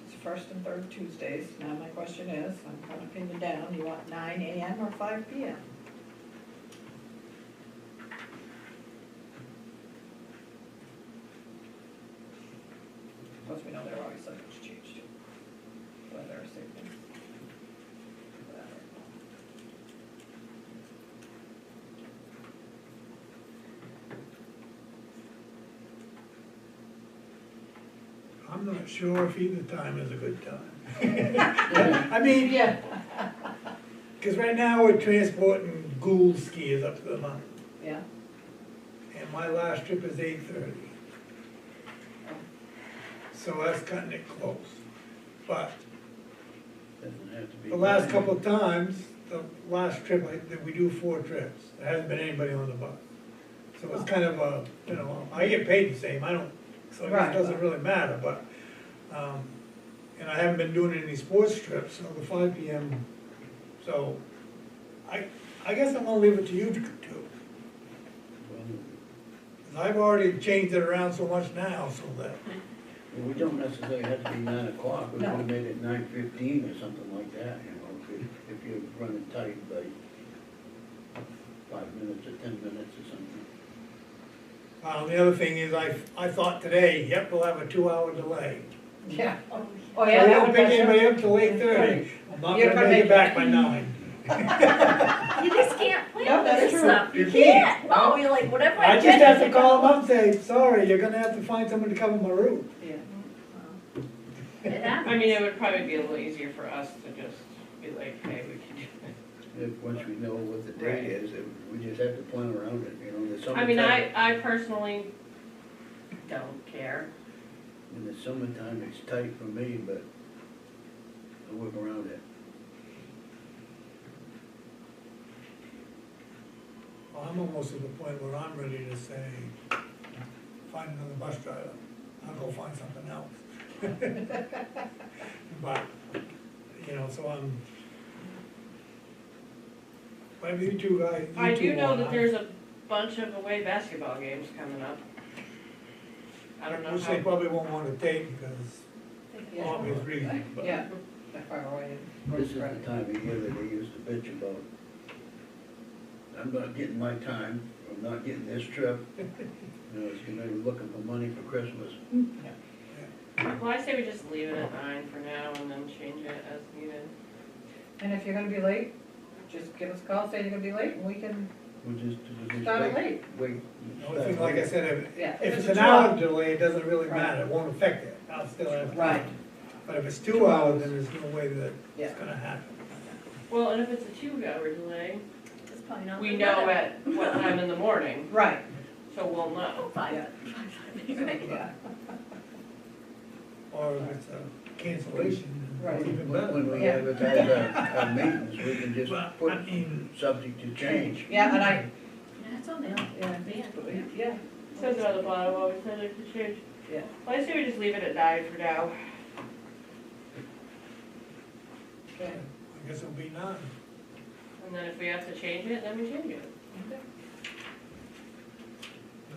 It's first and third Tuesdays. Now my question is, I'm gonna pin you down, you want 9 AM or 5 PM? Plus, we know they're always subject to change too. Weather, safety. Whatever. I'm not sure if either time is a good time. I mean, Yeah. because right now we're transporting Gould skiers up to the mountain, Yeah, and my last trip is 8:30. So that's cutting it close. But Doesn't have to be. the last couple of times, the last trip, we do 4 trips. There hasn't been anybody on the bus. So it's kind of a, I get paid the same, I don't, so it Right. doesn't really matter, but, and I haven't been doing any sports trips, so the 5 PM, so I guess I'm gonna leave it to you to do. Well, 'Cause I've already changed it around so much now, so that, we don't necessarily have to be 9 o'clock, we could No. have made it 9:15 or something like that, if you're running tight by 5 minutes or 10 minutes or something. the other thing is, I thought today, yep, we'll have a 2-hour delay. yeah. Oh, Oh, So yeah, I that won't would pick be anybody up till 8:30. I'm not gonna make it back by 9. You just can't No, plan that's this true. stuff, you You can't, no, you're like, whatever I I get. just have to call them up and say, sorry, you're gonna have to find someone to cover my roof. Yeah. It happens. I mean, it would probably be a little easier for us to just be like, hey, we can do it. If, once we know what the date Right. is, we just have to plan around it, the I mean, summertime. I personally don't care. In the summertime, it's tight for me, but I work around it. Well, I'm almost at the point where I'm ready to say, find another bus driver, I'll go find something else. But, so maybe you two guys, I you do two know want, that there's a bunch of away basketball games coming up. I don't know which they how, probably won't wanna take because Yeah. obvious reasons, but. Yeah, that far away. This is the time of year that they used to bitch about, I'm not getting my time, I'm not getting this trip. It's gonna be looking for money for Christmas. well, I say we just leave it at 9 for now and then change it as needed. And if you're gonna be late, just give us a call, say you're gonna be late, and we can We'll just start it wait, late. wait. The only thing, like I said, Yeah. if it's a an 2 hour delay, it doesn't really Right. matter, it won't affect it, I'll still have. Right. But if it's 2 hours, then there's no way that Yeah. it's gonna happen. Well, and if it's a 2-hour delay, It's probably not. we good know weather. at what time in the morning, Right, so we'll know. Five, Yeah. right? yeah, Or if it's a cancellation, Right. it's even When better. we Yeah. advertise our meetings, we can just But, put I mean, subject to change. yeah, and I, Yeah, it's on there. yeah, yeah, Says it on the bottom, always subject to change. yeah. Well, I say we just leave it at 9 for now. Okay. I guess it'll be 9. And then if we have to change it, then we change it.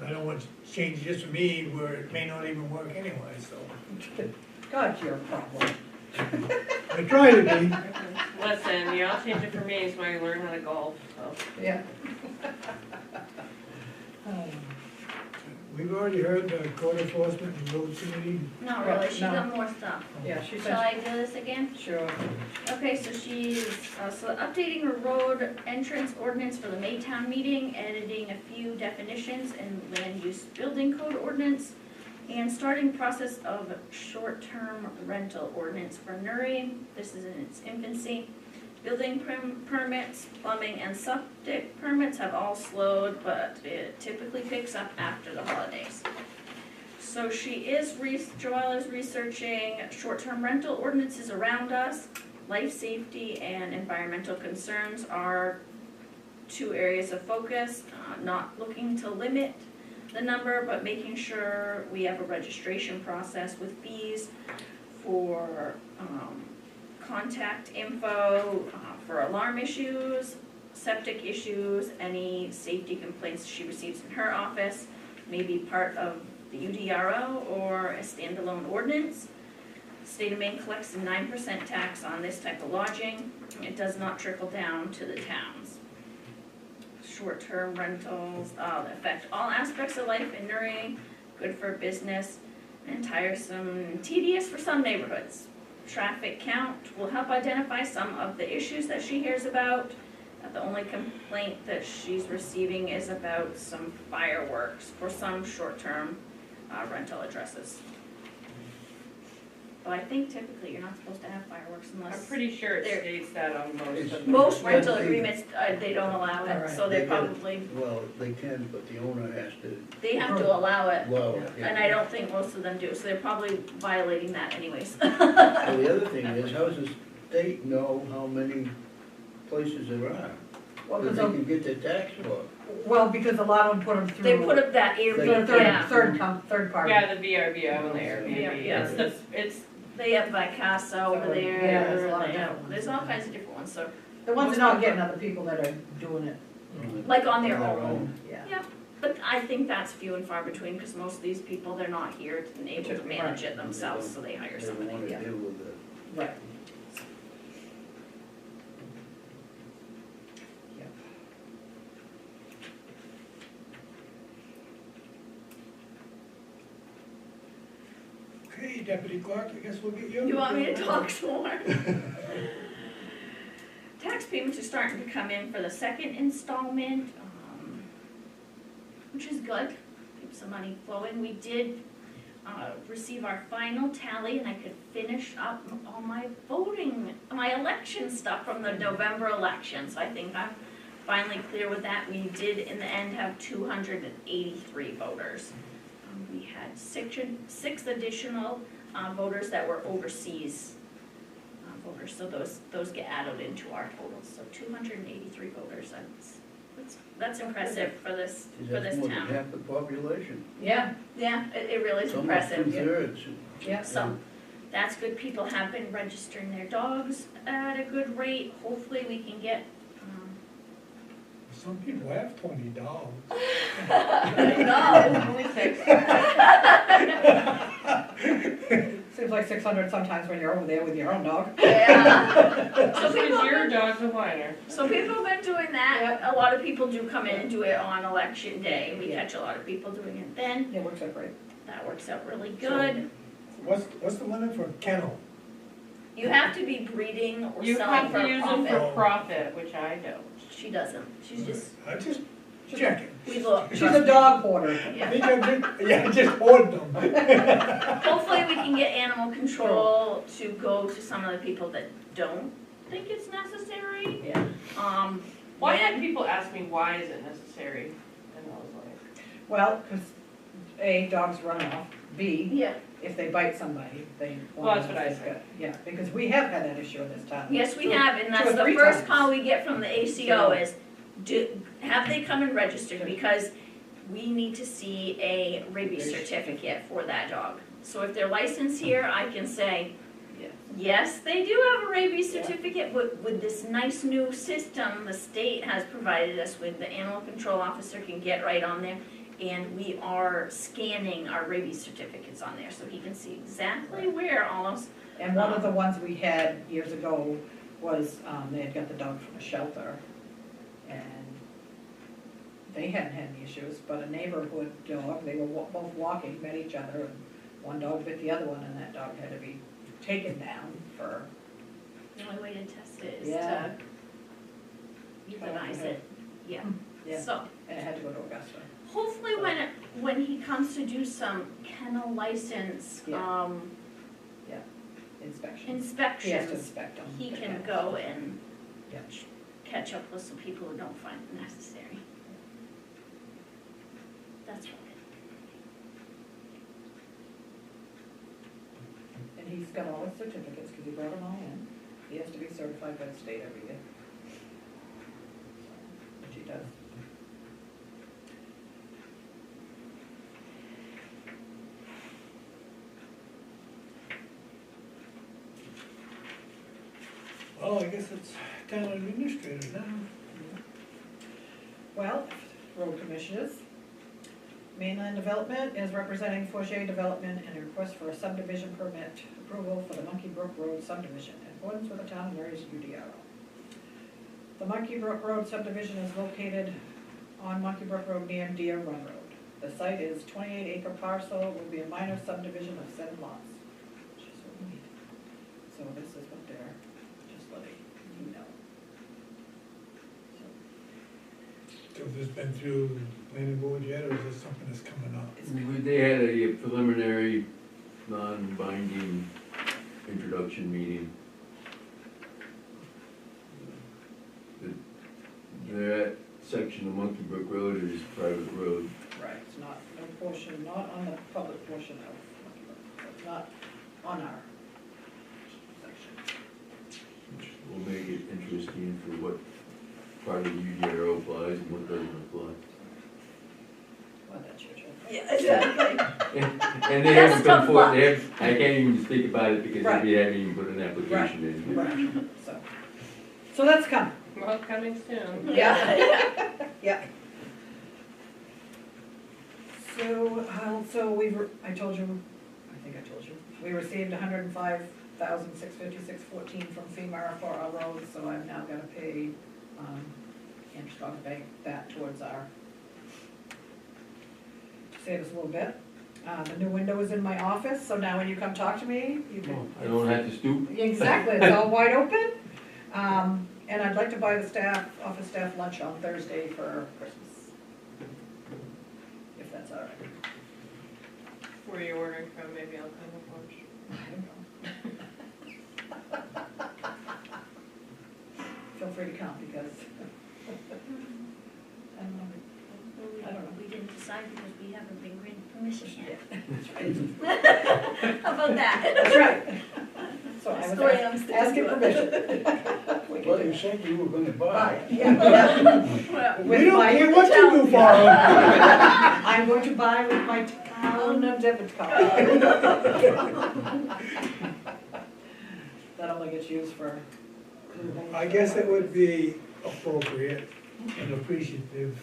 I don't want to change this for me where it may not even work anyway, so. God, you're a problem. I try to be. Listen, yeah, I'll change it for me so I can learn how to golf, so. Yeah. We've already heard the code enforcement and road committee. Not really, she's No. got more stuff. Yeah, she Shall said, I do this again? sure. Okay, so she's, updating her road entrance ordinance for the Maytown meeting, editing a few definitions in land use building code ordinance, and starting process of short-term rental ordinance for Newry. This is in its infancy. Building permits, plumbing, and septic permits have all slowed, but it typically picks up after the holidays. So Joelle is researching short-term rental ordinances around us. Life safety and environmental concerns are two areas of focus, not looking to limit the number, but making sure we have a registration process with fees for contact info, for alarm issues, septic issues, any safety complaints she receives in her office, may be part of the UDRO or a standalone ordinance. State of Maine collects a 9% tax on this type of lodging. It does not trickle down to the towns. Short-term rentals affect all aspects of life in Newry, good for business, and tiresome and tedious for some neighborhoods. Traffic count will help identify some of the issues that she hears about. The only complaint that she's receiving is about some fireworks for some short-term rental addresses. But I think typically you're not supposed to have fireworks I'm unless, pretty sure it There- states that on most of them. most rental Yeah, they- agreements, they don't allow it, Alright. so they They get- probably, Well, they can, but the owner has to they have to allow it. allow it. yeah. And I don't think most of them do, so they're probably violating that anyways. Well, the other thing is, how does the state know how many places there are? Well, That 'cause they of- can get their tax for? well, because a lot of them put them through. They put up that the Airbnb, third, yeah, third party. Yeah, the VRBO and the Airbnb, Yeah. it's, they have Vicasa over there, Yeah, there's a lot of they have- different ones. there's all kinds of different ones, so, The ones that are not getting other people that are doing it. like on their On their own. own. Yeah. But I think that's few and far between, because most of these people, they're not here and able to manage it themselves, so they hire They don't somebody. wanna yeah. deal with it. Right. Yep. Okay, Deputy Clerk, I guess we'll get you. You want me to talk some more? Tax payments are starting to come in for the second installment, which is good, keep some money flowing. We did receive our final tally, and I could finish up all my my election stuff from the November election, so I think I'm finally clear with that. We did, in the end, have 283 voters. We had six additional voters that were overseas voters, so those get added into our totals, so 283 voters, that's impressive for this That's more than town. half the population. Yeah, Yeah, it really is It's almost impressive. 2/3. yeah. So, that's good, people have been registering their dogs at a good rate, hopefully we can get, Some people have 20 dogs. no, only 6. Seems like 600 sometimes when you're over there with your own dog. yeah. So This people is have your been- dog's a whiner. So people have been doing that, a lot of people do come in and do it on election day, we Yeah. catch a lot of people doing it then, It works out great. that works out really good. What's the limit for kennel? You have to be breeding or You selling have for to a use them profit. for profit, which I don't. She doesn't, she's just, I just checking. we look. She's a dog hoarder. I Yeah. think I just hoard them. Hopefully we can get animal control to go to some of the people that don't think it's necessary. Yeah. Why had When, people ask me, why is it necessary? And I was like, Well, because A, dogs run off. B, yeah, if they bite somebody, they. Well, that's what I said. Yeah, because we have had that issue in this town. yes, we have, and Two that's or the three first times. call we get from the ACO is, have they come and registered, Sure. because we need to see a rabies certificate for that dog. So if they're licensed here, I can say, Yes. Yes, they do have a rabies certificate, with this nice new system the state has provided us with, the animal control officer can get right on there, and we are scanning our rabies certificates on there, so he can see exactly where all those, And one of the ones we had years ago was, they had got the dog from a shelter, and they hadn't had any issues, but a neighborhood dog, they were both walking, met each other, and one dog bit the other one, and that dog had to be taken down for, the only way to test it is Yeah. to euthanize it, yeah. yeah, So, and it had to go to Augusta. hopefully when he comes to do some kennel license, Yeah. Inspection. He has to inspections, inspect them. he can go and Yeah. catch up with some people who don't find it necessary. That's right. And he's got all his certificates, because he brought them all in. He has to be certified by the state every year. Which he does. Well, I guess it's town administrator now. Well, road commissioners. Mainland Development is representing W.H.A.T Development in a request for a subdivision permit approval for the Monkey Brook Road subdivision in accordance with the town of Newry's UDR. The Monkey Brook Road subdivision is located on Monkey Brook Road near Deer Run Road. The site is 28-acre parcel, will be a minor subdivision of 7 lots, which is what we need. So this is what they're just letting you know. So, So this been through planning board yet, or is this something that's coming up? They had a preliminary, non-binding introduction meeting. That section of Monkey Brook Road is private road. Right, it's not, no portion, not on the public portion of Monkey Brook, so it's not on our section. Which will make it interesting for what part of the UDR applies and what doesn't apply. Well, that's your job. Yeah, exactly. And they That's haven't come tough forward, luck. I can't even speak about it because Right. they haven't even put an application in. Right, so that's coming. Well, coming soon. Yeah. Yeah. So I told you, we received $105,656.14 from FEMA for our roads, so I'm now gonna pay, Amstrad Bank that towards our, to save us a little bit. The new window is in my office, so now when you come talk to me, you can. I don't have to stoop. Exactly, it's all wide open. And I'd like to buy the office staff lunch on Thursday for Christmas. If that's all right. Where are you ordering from? Maybe I'll come with lunch. I don't know. Feel free to come because, I don't know. I don't know. We didn't decide because we haven't been granted permission yet. That's right. How about that? That's right. So I was Story I'm sticking asking to it. permission. We can Well, do you that. said you were gonna buy. Right, yeah. Well, With We don't my care what you do for I'm going to buy with my town debit card. That only gets used for. I guess it would be appropriate and appreciative,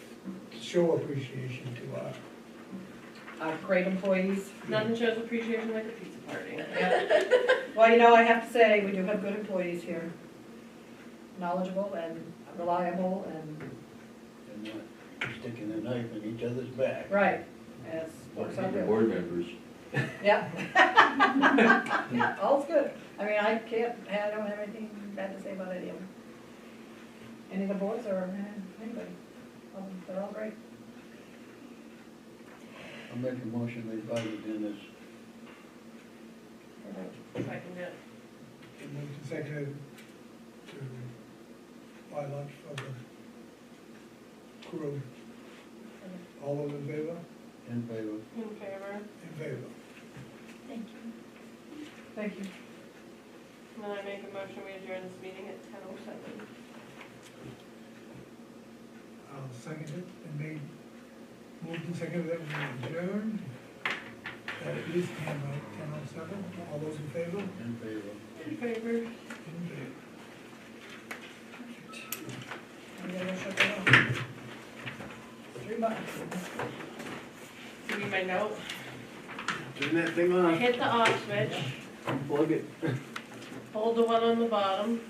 show appreciation to our Great employees. Nothing shows appreciation like a pizza party. Yeah. Well, I have to say, we do have good employees here. Knowledgeable and reliable and, And not sticking a knife in each other's back. right, as folks out The there. board members. Yeah. Yeah, all's good. I mean, I don't have anything bad to say about any of them. Any of the boards or anybody. They're all great. I'll make a motion they buy the dinners. If I can get, moved and seconded to buy lunch for the crew. All those in favor? In favor. in favor, In favor. thank you. Thank you. and then I make a motion, we adjourn this meeting at 10:07. I'll second it, and moved and seconded that we adjourn That is hand right, 10:07. All those in favor? In favor. In favor. In favor. And then we'll shut it off. $3. Give me my note. Turn that thing I on, hit the off switch, plug it. hold the one on the bottom,